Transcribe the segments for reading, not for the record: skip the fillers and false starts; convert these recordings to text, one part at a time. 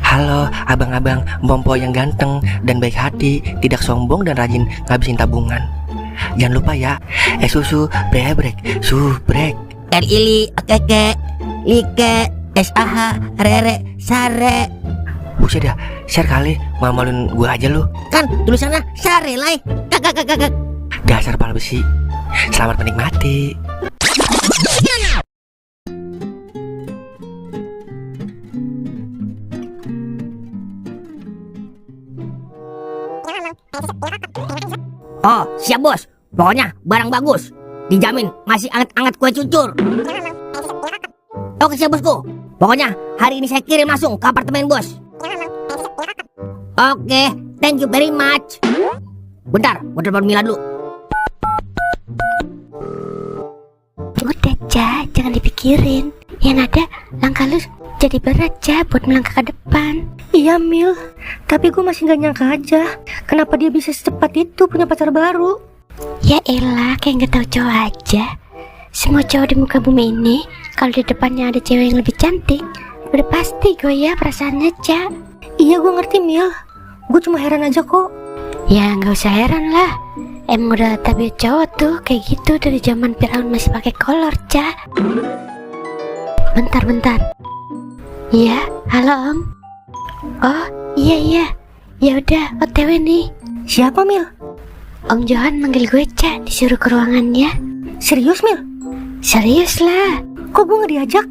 Halo abang-abang Bompo yang ganteng dan baik hati, tidak sombong dan rajin ngabisin tabungan. Jangan lupa ya, susu brebrek, subrek. Ili, keke, like, SAH, rere, sare. Buset dah, share kali, malu-maluin gua aja lu. Kan tulisannya sare lai. Kakak. Dasar pala besi. Selamat menikmati. Oh, siap bos. Pokoknya barang bagus. Dijamin masih anget-anget kue cucur. Oke siap bosku. Pokoknya hari ini saya kirim langsung ke apartemen bos. Oke, thank you very much. Bentar, gue telepon Mila dulu. Udah Ja, jangan dipikirin. Yang ada langkah lu jadi berat Ja buat melangkah ke depan. Iya Mil, tapi gue masih gak nyangka aja kenapa dia bisa secepat itu punya pacar baru. Ya elah, kayak gak tahu cowok aja. Semua cowok di muka bumi ini kalau di depannya ada cewek yang lebih cantik, udah pasti goyah perasaannya Ja. Iya gue ngerti Mil, gue cuma heran aja kok. Ya gak usah heran lah, emang udah tabiat cowok tuh kayak gitu dari zaman Firaun masih pakai kolor Ja. Bentar. Iya, halo Om. Oh iya, ya udah OTW nih. Siapa Mil? Om Johan manggil gue Ca, disuruh ke ruangannya. Serius Mil? Serius lah. Kok gue gak diajak?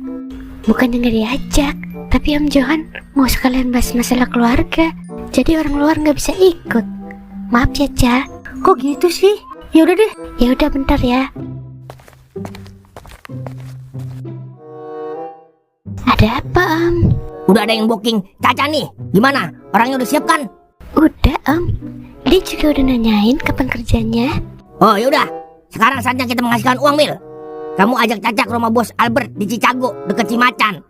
Bukannya gak diajak, tapi Om Johan mau sekalian bahas masalah keluarga. Jadi orang luar gak bisa ikut. Maaf ya Ca. Kok gitu sih? Ya udah deh. Ya udah bentar ya. Ada apa Om? Udah ada yang booking Caca nih. Gimana? Orangnya udah siap kan? Udah Om. Dia juga udah nanyain kapan kerjanya. Oh yaudah, sekarang saatnya kita menghasilkan uang Mil. Kamu ajak Caca ke rumah bos Albert di Cicago deket Cimacan.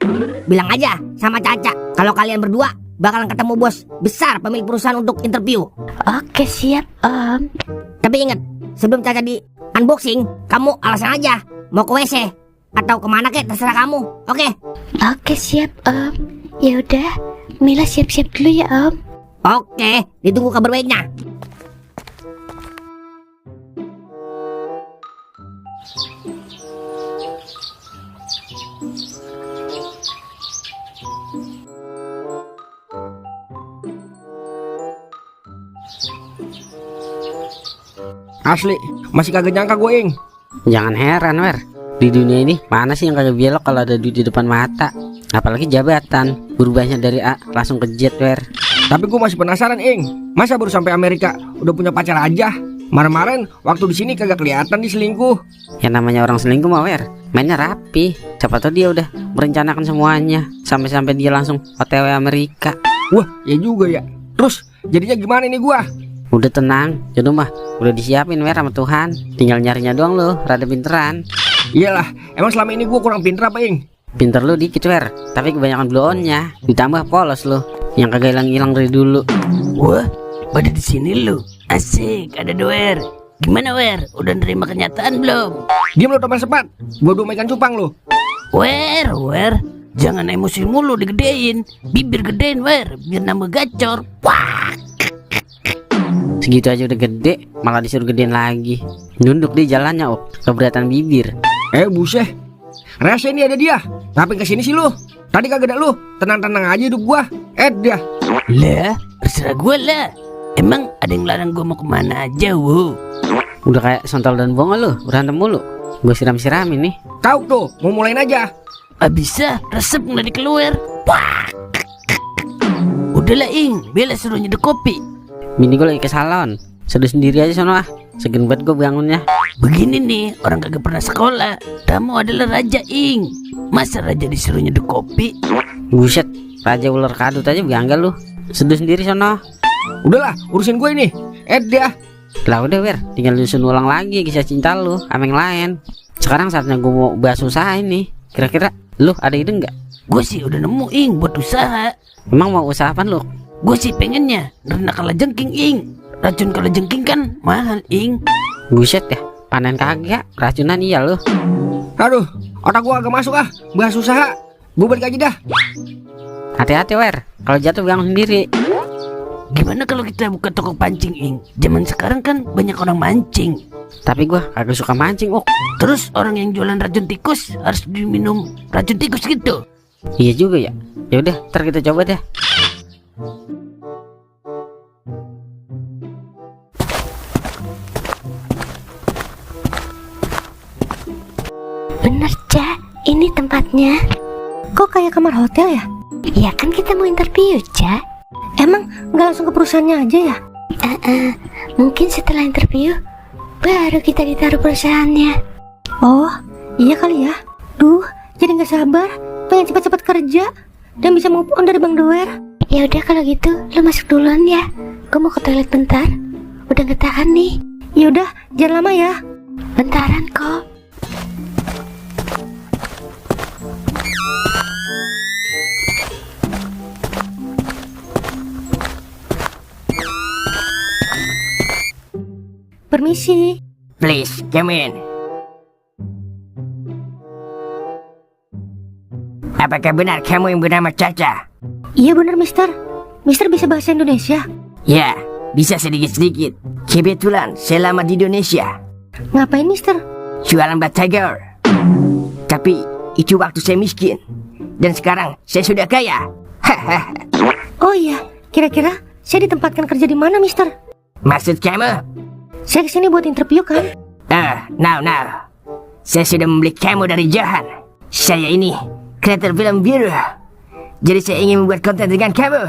Bilang aja sama Caca kalau kalian berdua bakalan ketemu bos besar pemilik perusahaan untuk interview. Oke siap Om. Tapi ingat, sebelum Caca di unboxing, kamu alasan aja mau ke WC atau kemana kek terserah kamu. Oke siap Om. Ya udah, Mila siap-siap dulu ya Om. Oke, ditunggu kabar baiknya. Asli, masih kagak nyangka gue, Ing. Jangan heran, Wer. Di dunia ini mana sih yang kagak belok kalau ada duit di depan mata? Apalagi jabatan, berubahnya dari A langsung ke Z, Wer. Tapi gue masih penasaran, Ing. Masa baru sampai Amerika udah punya pacar aja? Kemarin waktu di sini kagak kelihatan di selingkuh. Yang namanya orang selingkuh mah, Wer, mainnya rapi. Siapa tahu dia udah merencanakan semuanya sampai dia langsung OTW Amerika. Wah, ya juga ya. Terus jadinya gimana nih gua? Udah tenang, jodoh mah udah disiapin, Wer, sama Tuhan. Tinggal nyarinya doang lo, rada pinteran. Iyalah, emang selama ini gua kurang pinter apa, Ing? Pinter lu dikit, Wer, tapi kebanyakan blow on-nya. Ditambah polos lu, yang kagak hilang-hilang dari dulu. Wah, pada di sini lu. Asik, ada doer. Gimana Wer? Udah nerima kenyataan belum? Diam lu teman sepat. Gua udah makan cupang lu. Wer, jangan emosi mulu digedein. Bibir gedein Wer, biar nambah gacor. Wah. Segitu aja udah gede, malah disuruh gedein lagi. Nunduk di jalannya, keberatan bibir. Buset. Rasa ini ada dia. Ngapain kesini sih lu? Tadi kagak ada lu. Tenang-tenang aja hidup gua. Dia. Lah, terserah gue lah. Emang ada yang larang gue mau kemana aja, wo? Udah kayak sontol dan bongo lu, berantem mulu. Gue siram-siramin nih. Kau tuh, mau mulain aja. Bisa, resep nggak dikeluar. Wah. Udahlah Ing, bela suruh nyedek kopi. Bini gue lagi ke salon. Seduh sendiri aja sono ah. Segen banget gue bangunnya. Begini nih, orang kagak pernah sekolah. Kamu adalah raja Ing. Masa raja disuruh nyedek kopi? Buset, raja ular kadut aja bangga lu. Seduh sendiri sono. Udahlah, urusin gue ini. Dia. Lah udah Wer, tinggal nyusun ulang lagi kisah cinta lu sama yang lain. Sekarang saatnya gue mau bahas usaha ini. Kira-kira lu ada ide nggak? Gue sih udah nemu Ing buat usaha. Emang mau usaha apa lu? Gue sih pengennya rendah kalajengking Ing. Racun kalajengking kan mahal Ing. Buset ya, panen kagak, racunan iya lu. Aduh, otak gua agak masuk ah. Bahas usaha. Gue balik aja dah. Hati-hati Wer, Kalau jatuh pegang sendiri. Gimana kalau kita buka toko pancing, Ing? Zaman sekarang kan banyak orang mancing. Tapi gua kagak suka mancing, Terus orang yang jualan racun tikus harus diminum racun tikus gitu. Iya juga ya. Ya udah, ntar kita coba deh. Bener, Ca. Ini tempatnya. Kok kayak kamar hotel ya? Ya kan kita mau interview, Ca. Emang nggak langsung ke perusahaannya aja ya? Mungkin setelah interview baru kita ditaruh perusahaannya. Oh, iya kali ya. Duh, jadi nggak sabar, pengen cepat-cepat kerja dan bisa move on dari Bang Doer. Ya udah kalau gitu, lo masuk duluan ya. Gue mau ke toilet bentar. Udah nggak tahan nih. Yaudah, jangan lama ya. Bentaran kok. Permisi. Please, come in. Apakah benar kamu yang bernama Caca? Iya benar, Mister. Mister bisa bahasa Indonesia? Ya, bisa sedikit-sedikit. Kebetulan selama di Indonesia Ngapain, Mister? jualan batagor. Tapi itu waktu saya miskin. Dan sekarang saya sudah kaya. Hahaha. Oh iya, kira-kira saya ditempatkan kerja di mana, Mister? Maksud kamu? Saya kesini buat interview kan? Now. Saya sudah membeli kamu dari Johan. Saya ini kreator film biru. Jadi saya ingin membuat konten dengan kamu.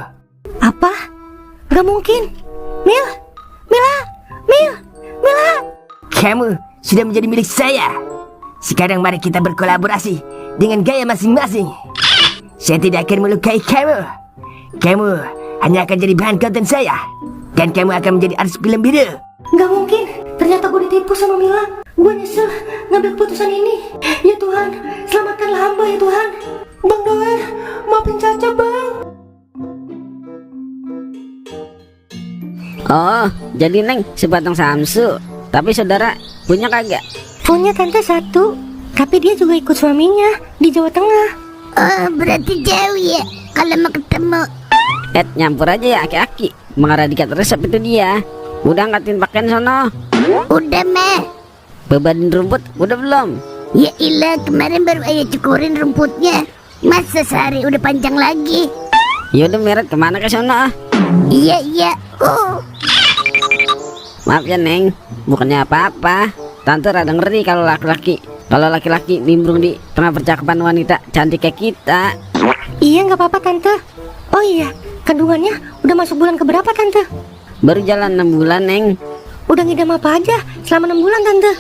Apa? Gak mungkin. Mila. Kamu sudah menjadi milik saya. Sekarang mari kita berkolaborasi dengan gaya masing-masing. Saya tidak akan melukai kamu. Kamu hanya akan jadi bahan konten saya. Dan kamu akan menjadi artis film biru. Gak mungkin. Ternyata gue ditipu sama Mila. Gue nyesel ngambil keputusan ini. Ya Tuhan, selamatkanlah hamba ya Tuhan. Bang Doer, maafin Caca, Bang. Oh, jadi Neng sebatang samsu. Tapi saudara punya kagak? Punya tante satu, tapi dia juga ikut suaminya di Jawa Tengah. Oh, berarti jauh ya kalau mau ketemu. Nyampur aja ya aki-aki. Mengaradikat resep itu dia. Udah angkatin pakaian sono. Udah meh. Bebanin rumput udah belum? Ya ilah, kemarin baru ayah cukurin rumputnya. Masa sehari udah panjang lagi? Ya udah Meret kemana ke sono? Iya. Maaf ya Neng, bukannya apa-apa. Tante rada ngeri kalau laki-laki nimbrung di tengah percakapan wanita cantik kayak kita. Iya, nggak apa-apa tante. Oh iya, kandungannya udah masuk bulan keberapa tante? Baru jalan 6 bulan Neng. Udah ngidam apa aja selama 6 bulan tante?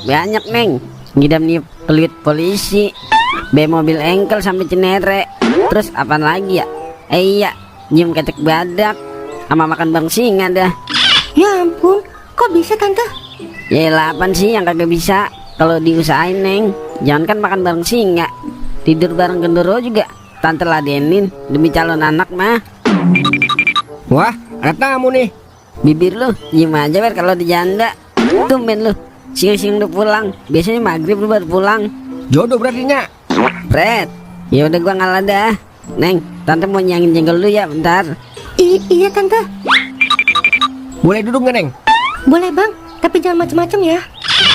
Banyak Neng. Ngidam nih peluit polisi, mobil engkel sampai Cinere. Terus apaan lagi ya? Iya, nyium ketek badak sama makan bang singa dah. Ya ampun, kok bisa tante? Ya apaan sih yang kagak bisa kalau diusahain Neng. Jangan kan makan bareng singa, tidur bareng gendero juga tante ladenin demi calon anak mah. Wah, ada tamu nih. Bibir lu nyium aja Wer kalau di janda. Tumben lu siang-siang udah pulang. Biasanya maghrib lu baru pulang. Jodoh berarti Nya. Fred, ya udah gua ngalah dah. Neng, tante mau nyangin jengkol dulu ya bentar. Iya tante. Boleh duduk nggak Neng? Boleh bang, tapi jangan macem-macem ya.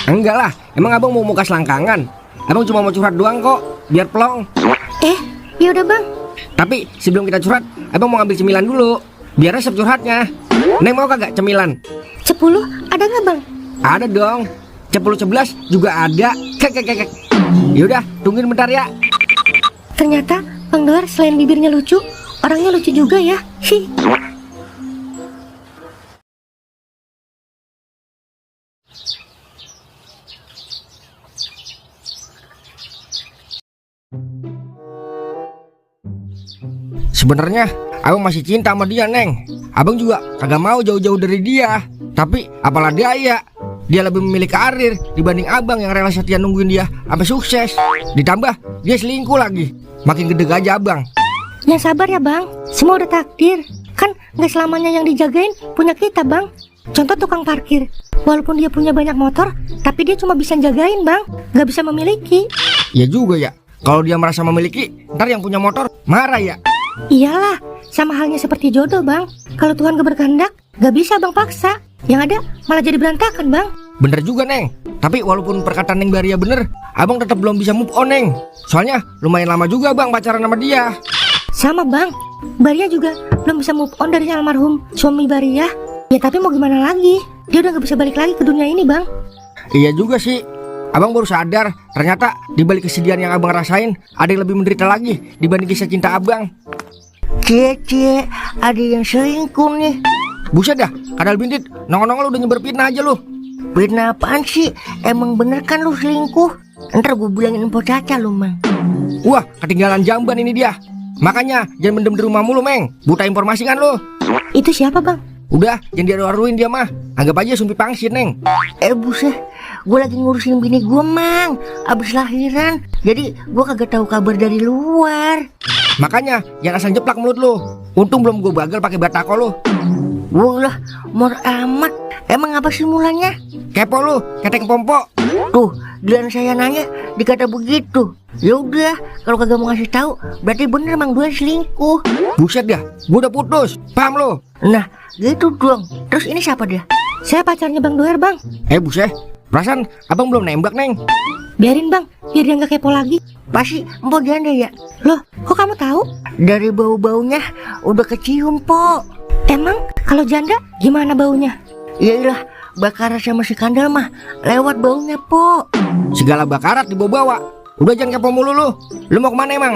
Enggak lah, emang abang mau muka selangkangan. Abang cuma mau curhat doang kok, biar plong. Ya udah bang. Tapi sebelum kita curhat, abang mau ngambil cemilan dulu, biar resep curhatnya. Neng mau kagak cemilan? 10 ada nggak bang? Ada dong. 10-11 juga ada. Kek. Yaudah, tungguin bentar ya. Ternyata Bang Doer selain bibirnya lucu, orangnya lucu juga ya. Hi. Sebenarnya abang masih cinta sama dia Neng. Abang juga kagak mau jauh-jauh dari dia. Tapi apalah daya, dia lebih memilih karir dibanding abang yang rela setia nungguin dia sampai sukses. Ditambah dia selingkuh lagi. Makin gede aja abang. Yang sabar ya bang, semua udah takdir. Kan gak selamanya yang dijagain punya kita bang. Contoh tukang parkir, walaupun dia punya banyak motor, tapi dia cuma bisa jagain bang, gak bisa memiliki. Ya juga ya, kalau dia merasa memiliki, ntar yang punya motor marah ya. Iyalah, sama halnya seperti jodoh bang. Kalau Tuhan gak berkehendak, gak bisa bang paksa. Yang ada malah jadi berantakan bang. Bener juga Neng. Tapi walaupun perkataan Neng Baria bener, abang tetap belum bisa move on Neng. Soalnya lumayan lama juga bang pacaran sama dia. Sama bang, Baria juga belum bisa move on dari almarhum suami Baria. Ya tapi mau gimana lagi, dia udah gak bisa balik lagi ke dunia ini bang. Iya juga sih. Abang baru sadar, ternyata di balik kesedihan yang abang rasain, ada yang lebih menderita lagi dibanding kisah cinta abang. Cie, ada yang selingkuh nih. Buset dah, kadal bintit, nongol-nongol udah nyebar fitnah aja lu. Fitnah apaan sih? Emang bener kan lu selingkuh? Ntar gue bilangin info Caca lu mang. Wah, ketinggalan jamban ini dia. Makanya jangan mendem di rumah mulu Meng, buta informasi kan lu. Itu siapa bang? Udah, jangan diaru-aruin dia mah. Anggap aja sumpi pangsit Neng. Buset, gue lagi ngurusin bini gue mang, abis lahiran. Jadi gue kagak tahu kabar dari luar. Makanya jangan asal jeplak mulut lu. Untung belum gue bagal pakai batako lu. Wah, mor amat. Emang apa sih mulanya? Kepo lu, ketek pompo. Tuh, giliran saya nanya dikata begitu. Ya udah, kalau kagak mau ngasih tahu, berarti bener Mang Duer selingkuh. Buset dah, gue udah putus. Paham lu? Nah, gitu dong. Terus ini siapa dia? Saya pacarnya Bang Duer bang. Buset, perasaan abang belum nembak Neng. Biarin bang, biar dia nggak kepo lagi. Pasti empok janda ya. Loh, kok kamu tahu? Dari bau-baunya udah kecium po. Emang kalau janda gimana baunya? Iyalah, Bakara sama si Kandal mah lewat baunya po. Segala bakarat dibawa-bawa. Udah jangan kepo mulu lu. Lu mau kemana emang?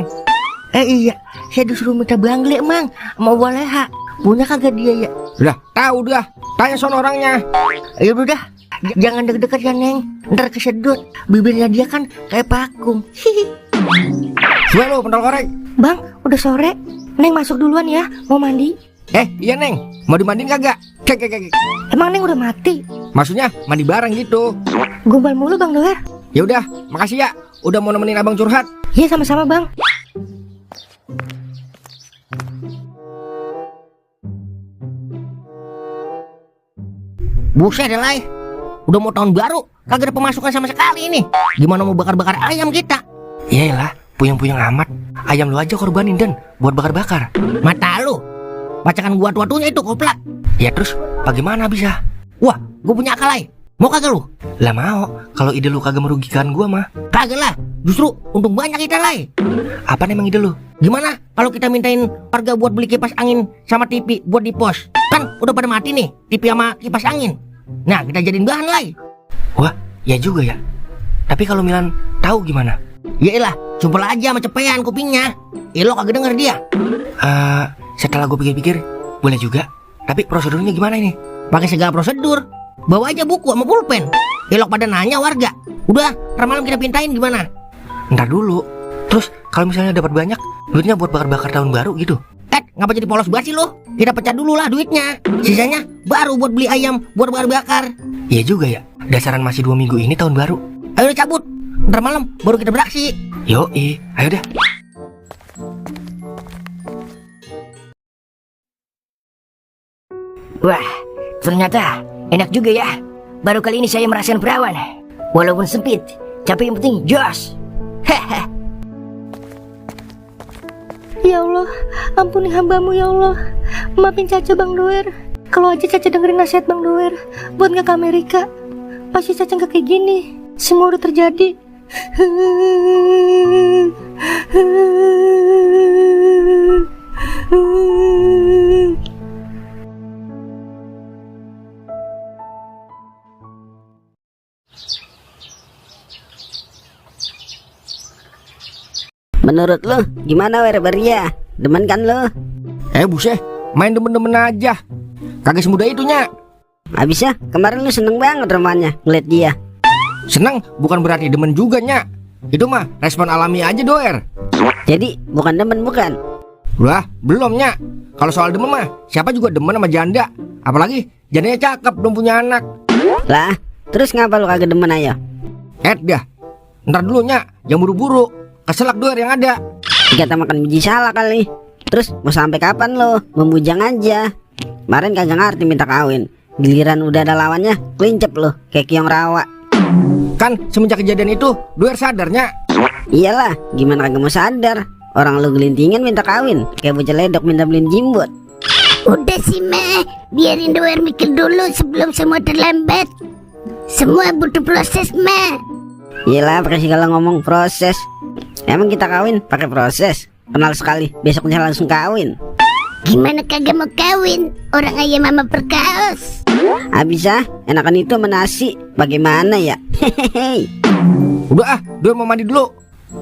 Iya, saya disuruh minta bangle mang, mau boleha. Punya kagak dia ya? Udah, tahu dah. Tanya sono orangnya. Ya udah, jangan deket-deket ya Neng. Ntar kesedot. Bibirnya dia kan kayak pakung. Hihi. Suwe lu pentol korek. Bang, udah sore. Neng masuk duluan ya, mau mandi. Iya Neng, mau dimandiin kagak? Kek. Emang Neng udah mati? Maksudnya mandi bareng gitu. Gombal mulu Bang Doer. Ya udah, makasih ya. Udah mau nemenin abang curhat. Iya sama-sama Bang. Buset Delay, udah mau tahun baru, kagak ada pemasukan sama sekali ini. Gimana mau bakar-bakar ayam kita? Yaelah, puyeng-puyeng amat. Ayam lu aja korbanin Dan buat bakar-bakar. Mata lu, bacakan gua tua-tuanya itu koplak. Ya terus, bagaimana bisa? Wah, gua punya akal ay. Mau kagak lu? Lah mau, kalau ide lu kagak merugikan gua mah. Kagak lah, justru untung banyak kita lay. Apa emang ide lu? Gimana kalau kita mintain warga buat beli kipas angin sama TV buat di pos? Kan udah pada mati nih, TV sama kipas angin. Nah, kita jadiin bahan lay. Wah, ya juga ya. Tapi kalau Milan tahu gimana? Yaelah, sumpel aja sama cepean kupingnya. Lo kagak denger dia. Setelah gue pikir-pikir, boleh juga. Tapi prosedurnya gimana ini? Pakai segala prosedur. Bawa aja buku sama pulpen. Elok pada nanya warga. Udah, ntar malam kita pintain gimana? Ntar dulu. Terus kalau misalnya dapat banyak, duitnya buat bakar-bakar tahun baru gitu. Ngapa jadi polos banget sih lo? Kita pecah dulu lah duitnya. Sisanya baru buat beli ayam buat bakar-bakar. Iya juga ya. Dasaran masih 2 minggu ini tahun baru. Ayo cabut. Ntar malam baru kita beraksi. Yoi, ayo deh. Wah, ternyata enak juga ya. Baru kali ini saya merasakan perawan. Walaupun sempit, tapi yang penting jos. Hehe. Ya Allah, ampuni hambamu ya Allah. Maafin Caca Bang Doer. Kalau aja Caca dengerin nasihat Bang Doer buat nggak ke Amerika, pasti Caca nggak kayak gini. Semua udah terjadi. Menurut lo gimana Baria? Demen kan lo? Buset, main demen-demen aja. Kagak semudah itunya. Habisnya kemarin lu seneng banget rumahnya ngeliat dia. Seneng bukan berarti demen juga Nya. Itu mah respon alami aja Doer. Jadi bukan demen bukan? Wah, belum Nya. Kalau soal demen mah siapa juga demen sama janda. Apalagi jandanya cakep belum punya anak. Lah, terus ngapa lu kagak demen ayo? Dah, ntar dulu Nya, jangan buru-buru. Keselak Doer yang ada. Dikata makan biji salah kali. Terus mau sampai kapan lo? Membujang aja. Kemarin kagak ngerti minta kawin. Giliran udah ada lawannya, kelincep lo kayak Kiong Rawa. Kan semenjak kejadian itu Doer sadarnya. Iyalah, gimana kagak mau sadar. Orang lu gelintingan minta kawin, kayak bocah ledok minta beliin jimbot. Udah sih meh, biarin Doer mikir dulu sebelum semua terlambat. Semua butuh proses meh. Iyalah pakai segala ngomong proses. Emang kita kawin pakai proses? Kenal sekali, besoknya langsung kawin. Gimana kagak mau kawin? Orang ayam mama perkaos. Habis enakan itu sama nasi. Bagaimana ya? Hehehe. Udah Doer mau mandi dulu.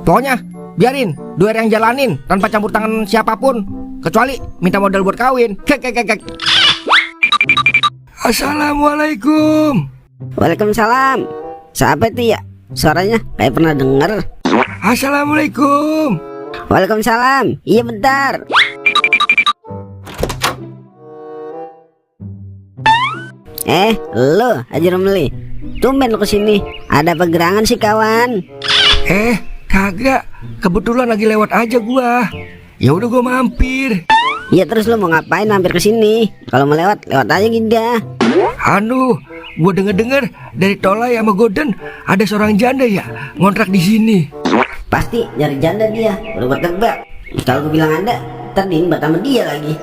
Pokoknya biarin Doer yang jalanin tanpa campur tangan siapapun, kecuali minta modal buat kawin. Kek. Assalamualaikum. Waalaikumsalam. Siapa itu ya? Suaranya kayak pernah denger. Assalamualaikum. Waalaikumsalam. Iya bentar. Lu Haji Romli, tumben lu kesini. Ada apa gerangan sih kawan? Kagak, kebetulan lagi lewat aja gua. Ya udah gua mampir. Iya terus lu mau ngapain mampir kesini? Kalau mau lewat aja gitu. Anu, gua denger dari Tolai sama Goden ada seorang janda ya ngontrak di sini. Pasti nyari janda dia. Udah gua tebak. Kalau gua bilang ada, ntar diimbat sama dia lagi.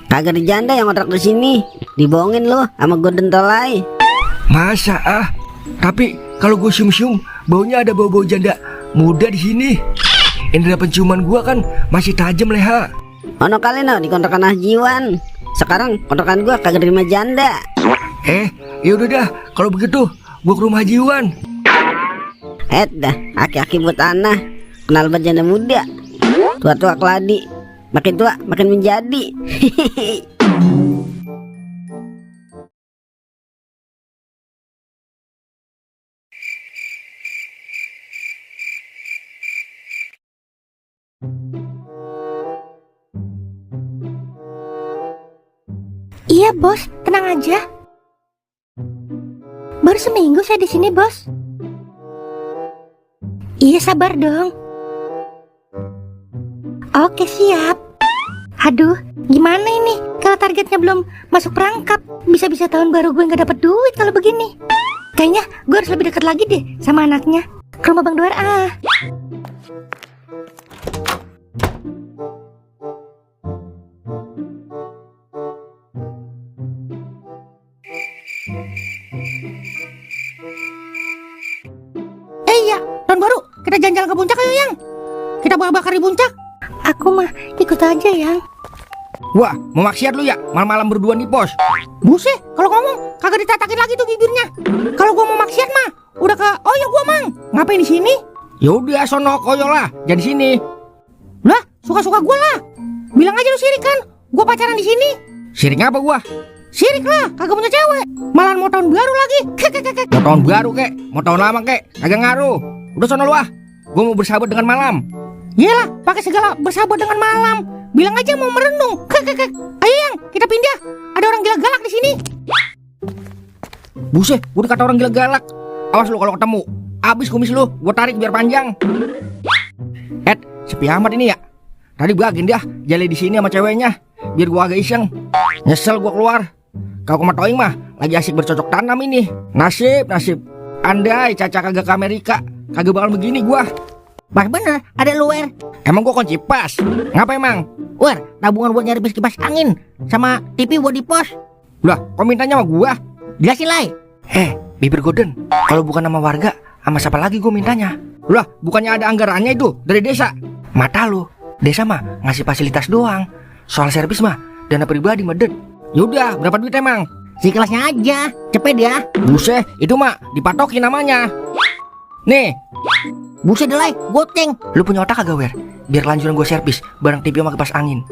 Kagak ada janda yang ngontrak di sini. Dibohongin lu sama Goden Tolai. Masa Tapi kalau gua cium-cium baunya ada bau-bau janda muda di sini. Indra penciuman gua kan masih tajam leha. Ono kali no di kontrakan Hajiwan. Sekarang kontrakan gua kagak terima janda. Ya udah dah, kalau begitu gua ke rumah Hajiwan. Dah, aki-aki buat anak. Kenal banget janda muda. Tua-tua keladi. Makin tua makin menjadi. Iya bos, tenang aja. Baru seminggu saya di sini bos. Iya sabar dong. Oke siap. Aduh, gimana ini? Kalau targetnya belum masuk perangkap, bisa-bisa tahun baru gue nggak dapet duit kalau begini. Kayaknya gue harus lebih dekat lagi deh sama anaknya. Ke rumah Bang Doer Iya, tahun baru kita jalan-jalan ke puncak ayo yang. Kita bakar di puncak. Aku mah ikut aja yang. Wah, mau maksiat lu ya? Malam-malam berduaan di pos. Buset, kalau ngomong kagak ditatakin lagi tuh bibirnya. Kalau gua mau maksiat mah udah ke gua mang. Ngapain di sini? Ya udah sono koyo lah, jadi sini. Lah, suka-suka gua lah. Bilang aja lu sirik kan. Gua pacaran di sini. Sirik apa gua? Sirik lah, kagak punya cewek. Malahan mau tahun baru lagi. Kek. Mau tahun baru kek, mau tahun lama kek, kagak ngaruh. Udah sono lu gua mau bersahabat dengan malam. Iyalah, pakai segala bersahabat dengan malam. Bilang aja mau merenung. Kek. Ayo yang, kita pindah. Ada orang gila galak di sini. Buset, udah kata orang gila galak. Awas lu kalau ketemu. Abis kumis lu, gua tarik biar panjang. Sepi amat ini ya. Tadi bagin dah jalan di sini sama ceweknya, biar gua agak iseng. Nyesel gua keluar. Kalau ke Matoing mah lagi asik bercocok tanam ini. Nasib. Andai Caca kagak ke Amerika, kagak bakal begini gua. Pas bener, ada lu Wer. Emang gua kunci pas. Ngapa emang? Wer, tabungan buat nyari kipas angin sama TV buat di pos. Lah, kok mintanya sama gua? Jelasin lah. Bibir Goden, kalau bukan sama warga, sama siapa lagi gue mintanya? Lah, bukannya ada anggarannya itu dari desa? Mata lu, desa mah ngasih fasilitas doang. Soal servis mah dana pribadi medet. Yaudah, berapa duit emang? Si kelasnya aja, cepet ya. Buset, itu mah dipatokin namanya. Nih. Buset delay, goceng. Lu punya otak kagak Wer? Biar lanjuran gue servis bareng TV sama kipas angin.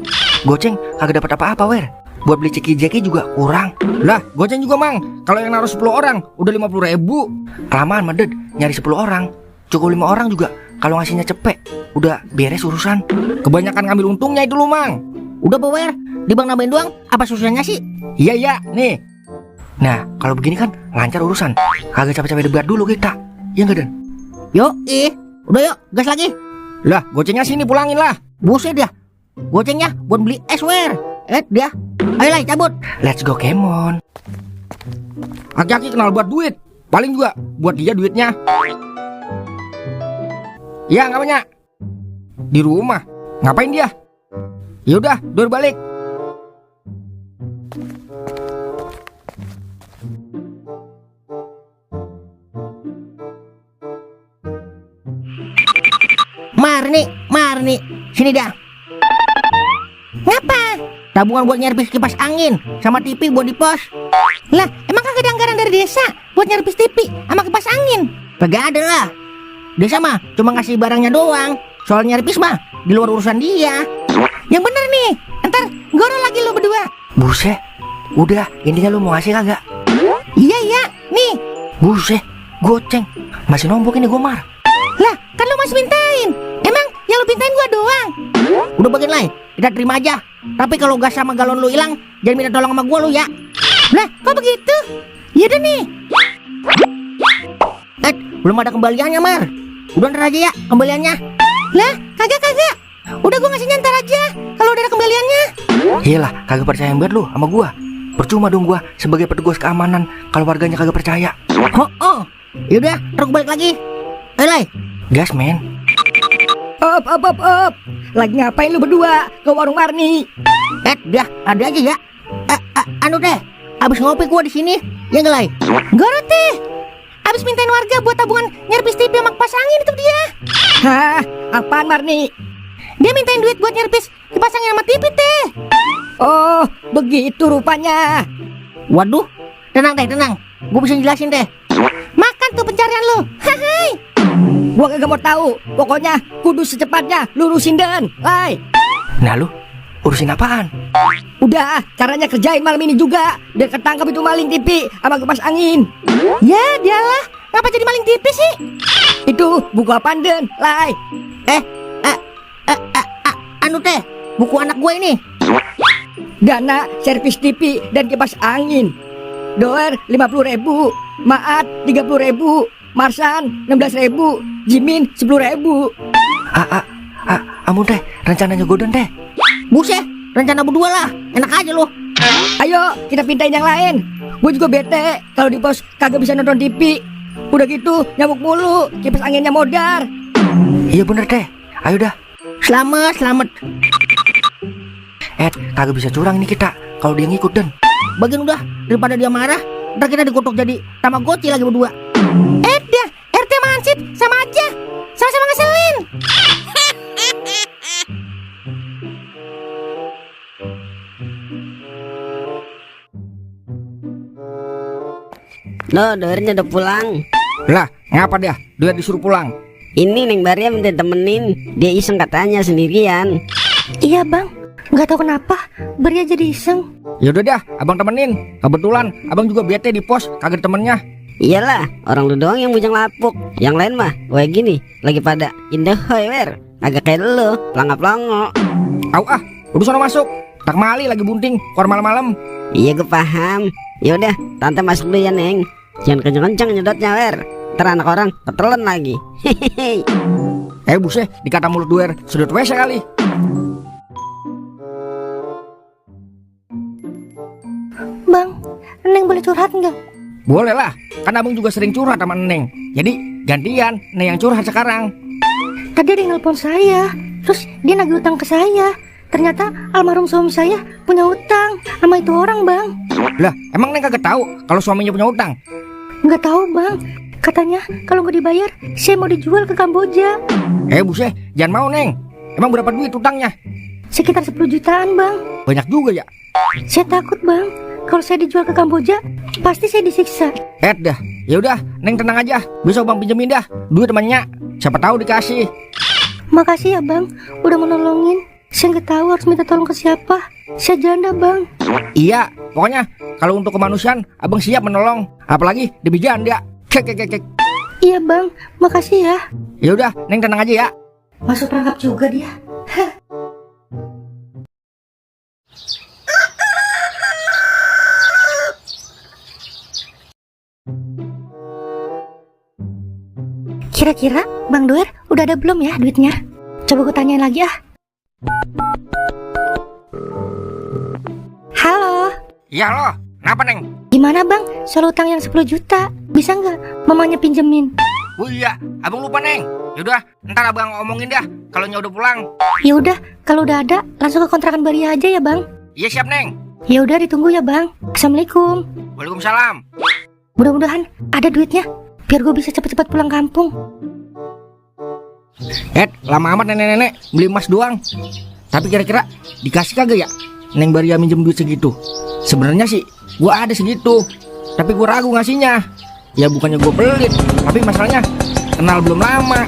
Goceng kagak dapat apa-apa Wer. Buat beli ceki-jeki juga kurang. Lah, goceng juga mang. Kalau yang naruh 10 orang udah 50.000. Kelamaan medet, nyari 10 orang. Cukup 5 orang juga. Kalau ngasihnya cepet, udah beres urusan. Kebanyakan ngambil untungnya itu lu mang. Udah Wer, di bang nambahin doang. Apa susahnya sih? Iya, nih. Nah, kalau begini kan lancar urusan. Kagak capek-capek debat dulu kita. Ya enggak, Dan? Yuk, udah yuk, gas lagi. Lah, gocengnya sini pulangin lah. Buset dia. Gocengnya buat beli es Wer. Dia. Ayo lah cabut. Let's go Kemon. Aki-aki kenal buat duit. Paling juga buat dia duitnya. Ya, nggak banyak. Di rumah Ngapain dia? Yaudah, Doer balik. Marni, sini dah. Ngapa? Tabungan buat nyerpis kipas angin sama TV buat di pos. Lah, emang kagak ada anggaran dari desa buat nyerpis TV sama kipas angin? Kagak ada lah. Desa mah cuma ngasih barangnya doang. Soal nyerpis mah di luar urusan dia. Yang bener nih, ntar goro lagi lo berdua. Buset, udah intinya lu mau ngasih kagak? Iya, nih. Buset, goceng. Masih nombok ini gue Mar. Lah, kan lo masih mintain. Emang yang lo mintain gua doang? Udah bagian lain, kita terima aja. Tapi kalau gas sama galon lu hilang, jangan minta tolong sama gua lu ya. Lah, kok begitu? Yaudah nih. Belum ada kembaliannya, Mar. Udah ntar aja ya kembaliannya. Lah, kagak. Udah gua ngasihnya ntar aja kalau udah ada kembaliannya. Iyalah, kagak percaya banget lu sama gua. Percuma dong gua sebagai petugas keamanan kalau warganya kagak percaya. Oh. Yaudah, terus balik lagi. Ayo, Lai. Gas, men. Op. Lagi ngapain lu berdua ke warung Marni? Dah, ada aja ya. Anu teh, abis ngopi gua di sini, ya nggak Lai? Goro teh, abis mintain warga buat tabungan nyerpis TV sama kipas angin itu dia. Hah, apaan Marni? Dia mintain duit buat nyerpis kipas angin sama TV teh. Oh, begitu rupanya. Waduh, tenang. Gua bisa jelasin teh. Makan tuh pencarian lu. Hai. Gua kagak mau tahu. Pokoknya kudu secepatnya lurusin Den. Lai. Nah lu, urusin apaan? Udah, caranya kerjain malam ini juga. Dan ketangkap itu maling TV sama kipas angin. Ya, dialah. Ngapa jadi maling TV sih? Itu buku apaan Den? Lai. Anu teh, buku anak gue ini. Dana servis TV dan kipas angin. Doer 50.000, Maat 30.000, Marsan 16.000, Jimin 10.000. Amun teh, rencananya Godan teh. Buset, rencana berdua lah. Enak aja lu. Ayo kita pintain yang lain. Gue juga bete kalau di pos kagak bisa nonton TV. Udah gitu nyamuk mulu, kipas anginnya modar. Iya bener teh. Ayo dah. Selamat. Kagak bisa curang ini kita kalau dia ngikut Den. Bagian udah, daripada dia marah, ntar kita dikutuk jadi Tamagotchi lagi berdua. Dah, RT sama Hansip sama aja. Sama-sama ngeselin. Loh, Doernya udah pulang. Lah, ngapa dia? Doer disuruh pulang. Ini Neng Baria minta temenin. Dia iseng katanya sendirian. Iya bang, nggak tahu kenapa Beria jadi iseng. Yaudah dah, abang temenin. Kebetulan abang juga bete di pos, kagak ada temennya. Iyalah, orang lu doang yang bujang lapuk. Yang lain mah, kayak gini, lagi pada indahoy wer. Agak kayak lu, pelangap-pelongo. Udah sono masuk. Tak mali lagi bunting, keluar malam-malam. Iya gue paham. Yaudah, tante masuk dulu ya Neng. Jangan kenceng-kenceng nyedotnya wer. Ntar anak orang ketelan lagi. Hehehe. Buset, dikata mulut Doer, sedot WC kali. Bang, Neng boleh curhat nggak? Boleh lah, kan abang juga sering curhat sama Neng. Jadi gantian, Neng yang curhat sekarang. Tadi ada yang nelpon saya, terus dia nagih utang ke saya. Ternyata almarhum suami saya punya utang sama itu orang bang. Lah, emang Neng kagak tahu kalau suaminya punya utang? Nggak tahu bang, katanya kalau nggak dibayar, saya mau dijual ke Kamboja. Buset, jangan mau Neng. Emang berapa duit utangnya? Sekitar 10 jutaan bang. Banyak juga ya. Saya takut bang, kalau saya dijual ke Kamboja, pasti saya disiksa. Dah, yaudah, Neng tenang aja. Besok bang pinjemin dah duit temannya. Siapa tahu dikasih. Makasih ya bang, udah menolongin. Saya nggak tahu harus minta tolong ke siapa. Saya janda bang. Iya, pokoknya kalau untuk kemanusiaan abang siap menolong. Apalagi demi janda. Kek. Iya bang, makasih ya. Yaudah, Neng tenang aja ya. Masuk perangkap juga dia. Kira-kira Bang Doer udah ada belum ya duitnya? Coba gue tanyain lagi ah. Halo. Iya loh, kenapa Neng? Gimana bang soal utang yang 10 juta? Bisa nggak mamanya pinjemin? Oh iya, abang lupa Neng. Yaudah, ntar abang ngomongin dah kalau udah pulang. Ya udah, kalau udah ada langsung ke kontrakan Baria aja ya bang. Iya siap Neng. Ya udah ditunggu ya bang. Assalamualaikum. Waalaikumsalam. Mudah-mudahan ada duitnya biar gue bisa cepet-cepet pulang kampung. Lama amat nenek-nenek beli emas doang. Tapi kira-kira dikasih kagak ya Neng Baria minjem duit segitu? Sebenarnya sih gua ada segitu, tapi gua ragu ngasihnya. Ya bukannya gua pelit, tapi masalahnya kenal belum lama.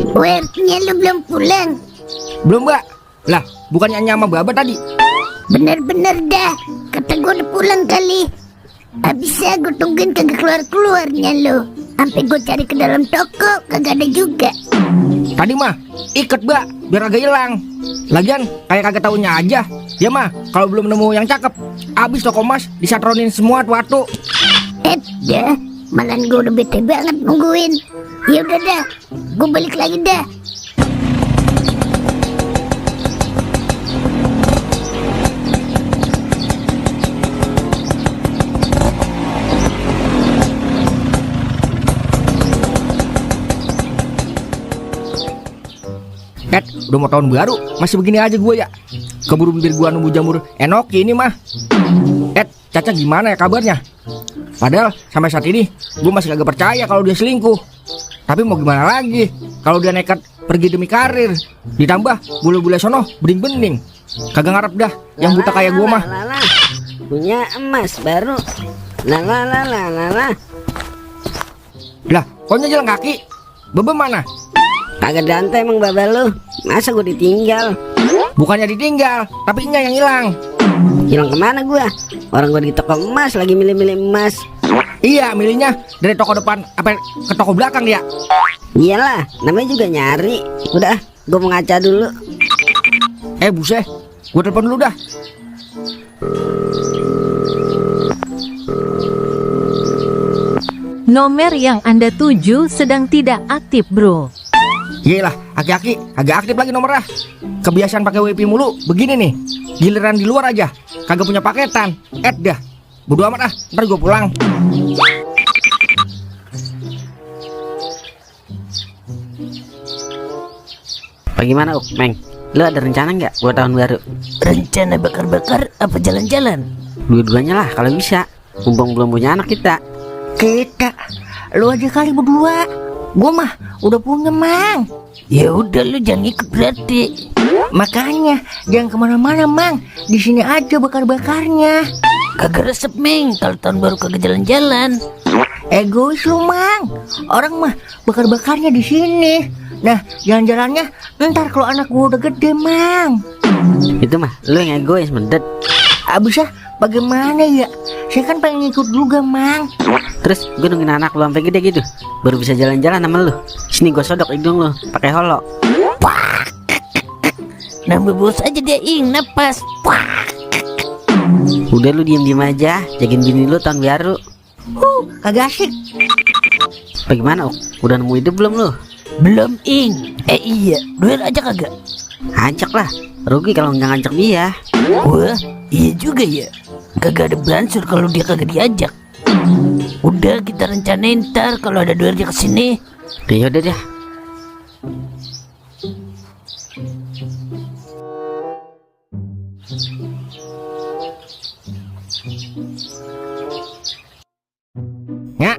Wernya lu belum pulang. Belum mbak. Lah bukannya nyama baba tadi? Bener-bener dah. Kata gue udah pulang kali. Abisnya gue tungguin kagak keluar-keluarnya lo. Sampai gue cari ke dalam toko kagak ada juga. Tadi mah iket mbak, biar agak hilang. Lagian kayak kagak taunya aja. Ya mah kalau belum nemu yang cakep, abis toko emas disatronin semua tuh. Dah, malah gue udah bete banget nungguin. Ya udah dah, gue balik lagi dah. Udah mau tahun baru, masih begini aja gue ya. Keburu bibir gua nunggu jamur enoki ini mah. Caca gimana ya kabarnya? Padahal sampai saat ini gue masih kagak percaya kalau dia selingkuh. Tapi mau gimana lagi kalau dia nekat pergi demi karir. Ditambah bule-bule sono bening-bening. Kagak ngarep dah yang buta kayak gue mah. Punya emas baru. Lah. Lah, koknya jalan kaki. Bebe mana? Kagak dantai emang baba lu. Masa gue ditinggal? Bukannya ditinggal, tapi nya yang hilang. Hilang kemana gua? Orang gua di toko emas lagi milih-milih emas. Iya, milihnya dari toko depan apa ke toko belakang dia. Iyalah, namanya juga nyari. Udah, gua mau ngaca dulu. Buset, gua telepon dulu dah. Nomor yang Anda tuju sedang tidak aktif, bro. Iyalah, aki-aki agak aktif lagi nomornya. Kebiasaan pakai WiFi mulu, begini nih. Giliran di luar aja, kagak punya paketan. Dah, bodo amat ah, ntar gue pulang. Bagaimana Meng? Lu ada rencana nggak buat tahun baru? Rencana bakar-bakar apa jalan-jalan? Dua-duanya lah kalau bisa. Mumpung belum punya anak kita. Kita, lu aja kali berdua. Gue mah udah punya mang. Ya udah lu jangan ikut berarti. Makanya jangan kemana-mana mang. Di sini aja bakar-bakarnya. Kagak resep Meng kalau tahun baru kagak jalan-jalan. Egois lu mang. Orang mah bakar-bakarnya di sini. Nah jalan-jalannya ntar kalau anak gue udah gede mang. Itu mah lu yang egois mendet. Abisnya bagaimana ya? Saya kan pengen ikut juga mang. Terus gue nungguin anak lu sampai gede gitu baru bisa jalan-jalan sama lu. Sini gue sodok hidung lu pakai holo. Nambah bos aja dia napas. Udah lu diem-diem aja, jagain bini lu tahun baru. Kagak asik. Bagaimana udah nemu ide belum lu? Belum iya, duel aja kagak. Ajak lah, rugi kalau nggak ngajak dia. Wah, iya juga ya. Kagak ada beransur kalau dia kagak diajak. Udah kita rencanain ntar kalau ada duel dia kesini. Ya udah deh. Nya,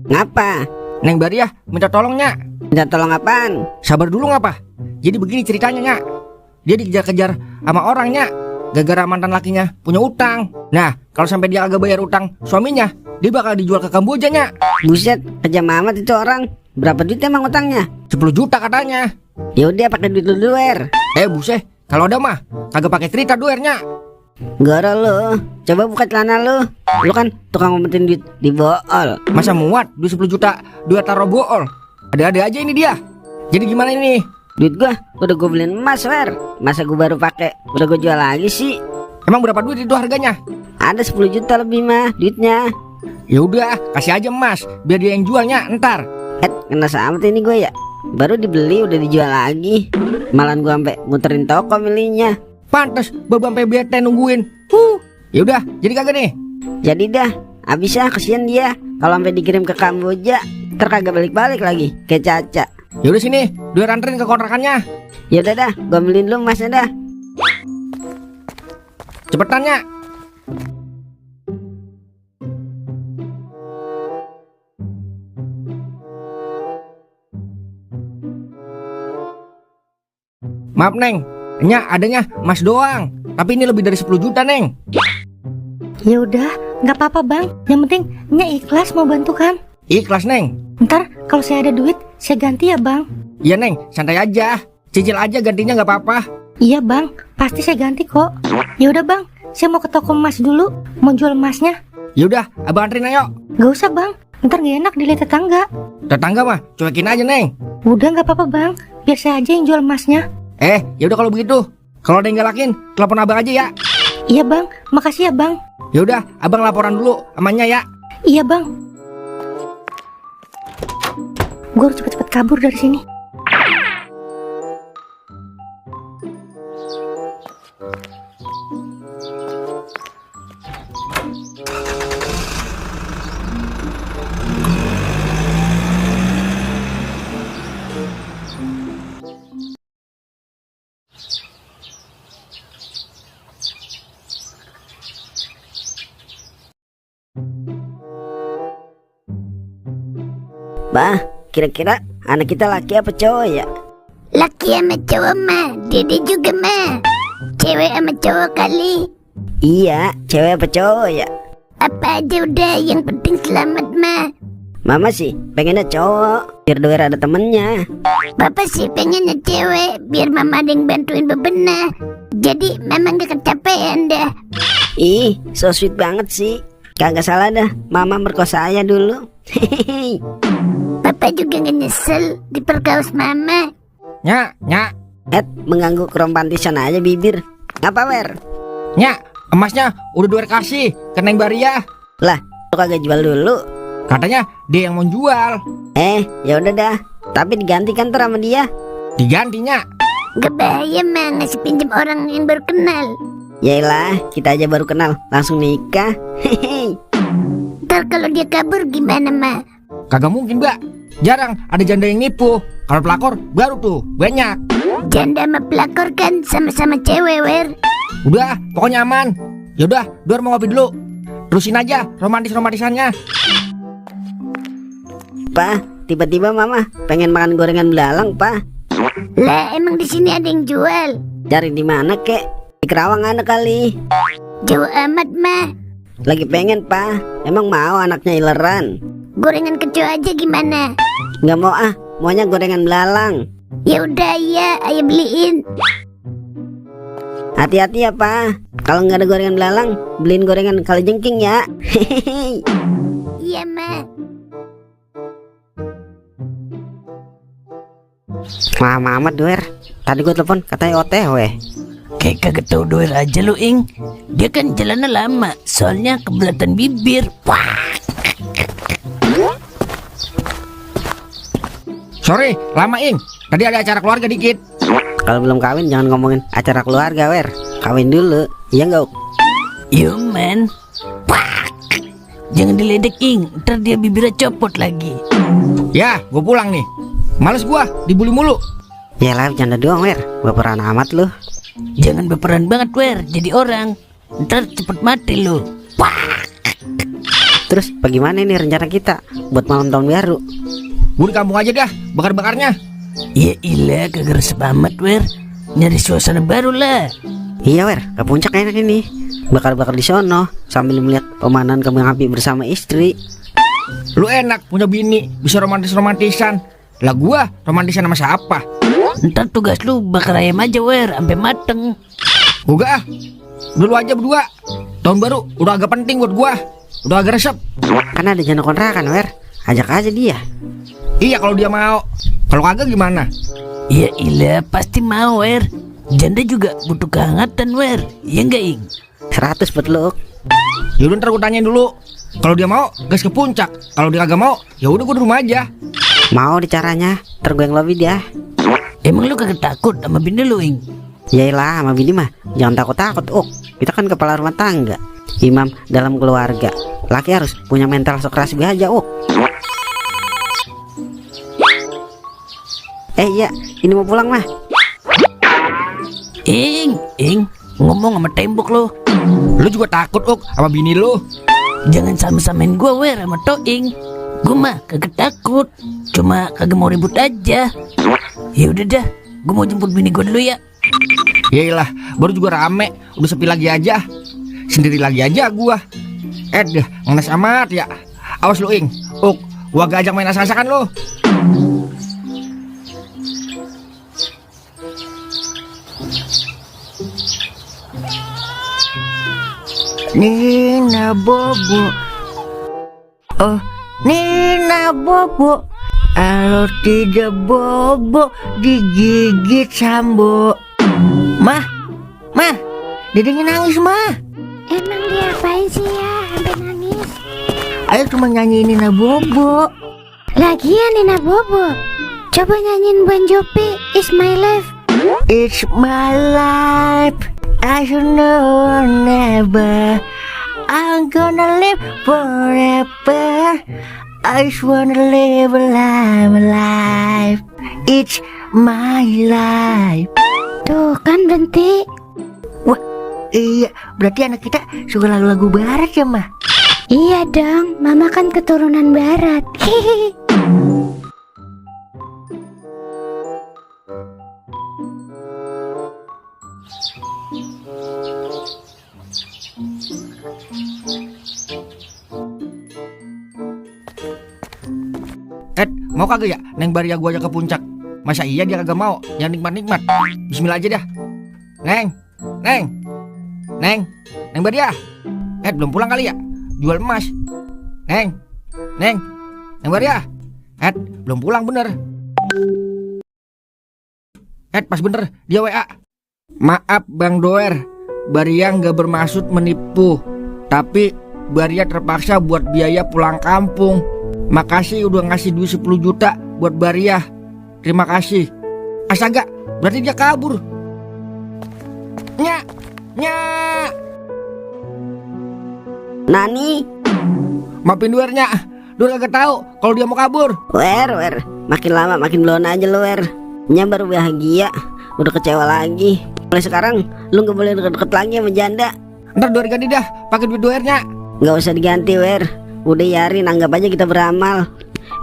Ngapa? Neng Baria minta tolongnya. Minta tolong apaan? Sabar dulu ngapa? Jadi begini ceritanya Nya. Dia dikejar-kejar sama orangnya gara-gara mantan lakinya punya utang. Nah, kalau sampai dia agak bayar utang suaminya, dia bakal dijual ke Kamboja Nya. Buset, kejam amat itu orang. Berapa duit emang utangnya? 10 juta katanya. Ya udah pakai duit lu duer. Buset, kalau ada mah kagak pakai cerita duernya. Goro lu, coba buka celana lu. Lu kan tukang ngumpetin duit di bool. Masa muat duit 10 juta duit taruh bool. Ada-ada aja ini dia. Jadi gimana ini? Duit gua udah gua beliin emas, Wer. Masa gua baru pakai, udah gua jual lagi sih. Emang berapa duit itu harganya? Ada 10 juta lebih mah duitnya. Ya udah, kasih aja emas biar dia yang jualnya entar. Kena samet ini gue ya. Baru dibeli udah dijual lagi. Malahan gua sampai muterin toko milihnya. Pantes bapak sampai bete nungguin. Ya udah, jadi kagak nih. Jadi dah, Abis kesian dia. Kalau sampai dikirim ke Kamboja, ntar kagak balik-balik lagi kayak Caca. Yaudah sini, Duer anterin ke kontrakannya. Ya udah dah, gua ambilin dulu emasnya dah. Cepetan ya. Maaf Neng, Nya adanya emas doang. Tapi ini lebih dari 10 juta Neng. Ya udah, nggak apa-apa bang. Yang penting Nya ikhlas mau bantu kan. Ikhlas Neng. Ntar kalau saya ada duit, saya ganti ya bang. Iya Neng, santai aja. Cicil aja gantinya nggak apa-apa. Iya bang, pasti saya ganti kok. Ya udah bang, saya mau ke toko emas dulu, mau jual emasnya. Yaudah, abang anterin ayo. Gak usah bang, ntar gak enak dilihat tetangga. Tetangga mah cuekin aja Neng. Udah nggak apa-apa bang, biar saya aja yang jual emasnya. Yaudah kalau begitu. Kalau ada yang galakin, telepon abang aja ya. Iya bang, makasih ya bang. Yaudah, abang laporan dulu amannya ya. Iya bang. Gue harus cepet-cepet kabur dari sini. Bah, kira-kira anak kita laki apa cowok ya? Laki sama cowok mah, Dede juga mah. Cewek sama cowok kali. Iya, cewek apa cowok ya? Apa aja udah, yang penting selamat mah. Mama sih pengennya cowok, biar Duer ada temennya. Papa sih pengennya cewek, biar mama ada yang bantuin bebenah. Jadi memang gak kecapean dah. Ih, so sweet banget sih. Kagak salah dah, mama merkosa ayah dulu. Hehehe. Papa juga gak nyesel diperkaus mama. Nya, Mengganggu keromantisan aja bibir. Apa Wer? Nya, emasnya udah Duer kasih ke Neng Baria. Lah, lu kagak jual dulu? Katanya dia yang mau jual. Ya udah dah. Tapi digantikan ntar sama dia. Digantinya. Gak bahaya mah ngasih pinjam orang yang baru kenal. Yaelah, kita aja baru kenal, langsung nikah. Hehehe. Ntar kalau dia kabur gimana mah? Kagak mungkin Mbak. Jarang ada janda yang nipu. Kalau pelakor baru tuh banyak. Janda sama pelakor kan sama-sama cewek, Wer. Udah, pokoknya aman. Yaudah, Duer mau ngopi dulu. Terusin aja romantisannya. Pa, tiba-tiba mama pengen makan gorengan belalang, Pa. Lah emang di sini ada yang jual? Cari di mana kek? Di Kerawang ada kali. Jauh amat mah. Lagi pengen, Pa. Emang mau anaknya ileran? Gorengan kecoa aja gimana? Nggak mau ah, maunya gorengan belalang. Ya udah ya, ayo beliin. Hati-hati ya, Pa. Kalau nggak ada gorengan belalang, beliin gorengan kalajengking ya. Hehehe. Iya mah. Lama amat Duer. Tadi gue telepon katanya OTW. Kayak kagak tau Duer aja lu Ing. Dia kan jalannya lama, soalnya kebelatan bibir. Wah. Sorry, lama Ing. Tadi ada acara keluarga dikit. Kalau belum kawin jangan ngomongin acara keluarga, Wer. Kawin dulu, iya nggak? Yo man. Wah. Jangan diledek Ing, ntar dia bibirnya copot lagi. Ya, gue pulang nih. Males gua dibully mulu. Yalah, bercanda doang, Wer. Baperan amat lu. Jangan berperan banget Wer, jadi orang. Ntar cepet mati lu. Wah. Terus bagaimana nih rencana kita buat malam tahun baru? Gue di kampung aja dah, bakar-bakarnya. Ya ilah, kagak resep amat Wer. Nyari suasana baru lah. Iya, Wer, ke puncak enak ini. Bakar-bakar di sono sambil melihat pemandangan kembang api bersama istri. Lu enak punya bini, bisa romantisan. Lah gua romantisan sama siapa? Ntar tugas lu bakar ayam aja Wer, sampai mateng. Udah ah. Dulu aja berdua. Tahun baru udah agak penting buat gua. Udah agak resep. Kan ada janda kontrakan, Wer. Ajak aja dia. Iya kalau dia mau. Kalau kagak gimana? Ya ilah, pasti mau Wer. Janda juga butuh kehangatan Wer. Iya enggak Ing? 100 buat lu. Yaudah ntar gue tanyain dulu. Kalau dia mau, gas ke puncak. Kalau dia kagak mau, ya udah gue di rumah aja. Mau di caranya, ntar gue yang lobby dia. Emang lu kagak takut sama bini lu Ing? Yailah, sama bini mah jangan takut-takut. Kita kan kepala rumah tangga, imam dalam keluarga. Laki harus punya mental sok keras aja, oh. Iya, ini mau pulang mah. Ing, ngomong sama tembok lo. Lu juga takut Ok sama bini lu? Jangan sama-samain gua wer sama Toing. Gua mah kagak takut, cuma kagak mau ribut aja. Ya udah dah, gua mau jemput bini gua dulu ya. Yaelah, baru juga rame, udah sepi lagi aja. Sendiri lagi aja gua. Dah, ngenes amat ya. Awas lu Ing, Ok, gua gak ajak main asal-asakan lu. Nina Bobo. Oh, Nina Bobo. Kalau tidak bobo digigit Sambo. Mah, Dedenya nangis mah. Emang dia apain sih ya sampai nangis? Ayo cuma nyanyi Nina Bobo. Lagian Nina Bobo. Coba nyanyiin Bon Jovi, It's My Life. It's my life. I should know never. I'm gonna live forever. I just wanna live a life. It's my life. Tuh kan berhenti. Wah, iya, berarti anak kita suka lagu-lagu barat ya, Mah? Iya dong, mama kan keturunan barat. Hehehe. Mau kagak ya Neng Baria gua ajak ke puncak? Masa iya dia kagak mau? Yang nikmat-nikmat. Bismillah aja dah. Neng Baria. Belum pulang kali ya? Jual emas. Neng Baria. Belum pulang bener. Pas bener dia WA. Maaf Bang Doer, Baria nggak bermaksud menipu, tapi Baria terpaksa buat biaya pulang kampung. Makasih udah ngasih duit 10 juta buat Baria. Terima kasih. Astaga, berarti dia kabur. Nya. Nani? Maafin Duernya. Duer kagak tahu kalau dia mau kabur. Wer, makin lama makin belum aja lo Wer. Nya baru bahagia, udah kecewa lagi. Mulai sekarang lu gak boleh deket-deket lagi sama janda. Ntar Duer ganti dah, pakai duit Duernya. Gak usah diganti Wer. Udah Yarin, anggap aja kita beramal.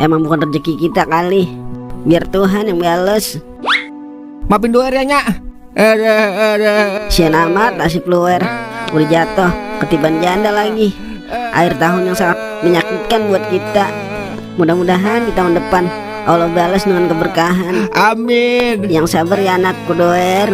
Emang bukan rezeki kita kali. Biar Tuhan yang bales. Maafin Duernya, Nya. Sian amat nasib lu Wer. Udah jatuh ketiban janda lagi. Akhir tahun yang sangat menyakitkan buat kita. Mudah-mudahan di tahun depan Allah balas dengan keberkahan. Amin. Yang sabar ya anakku Doer.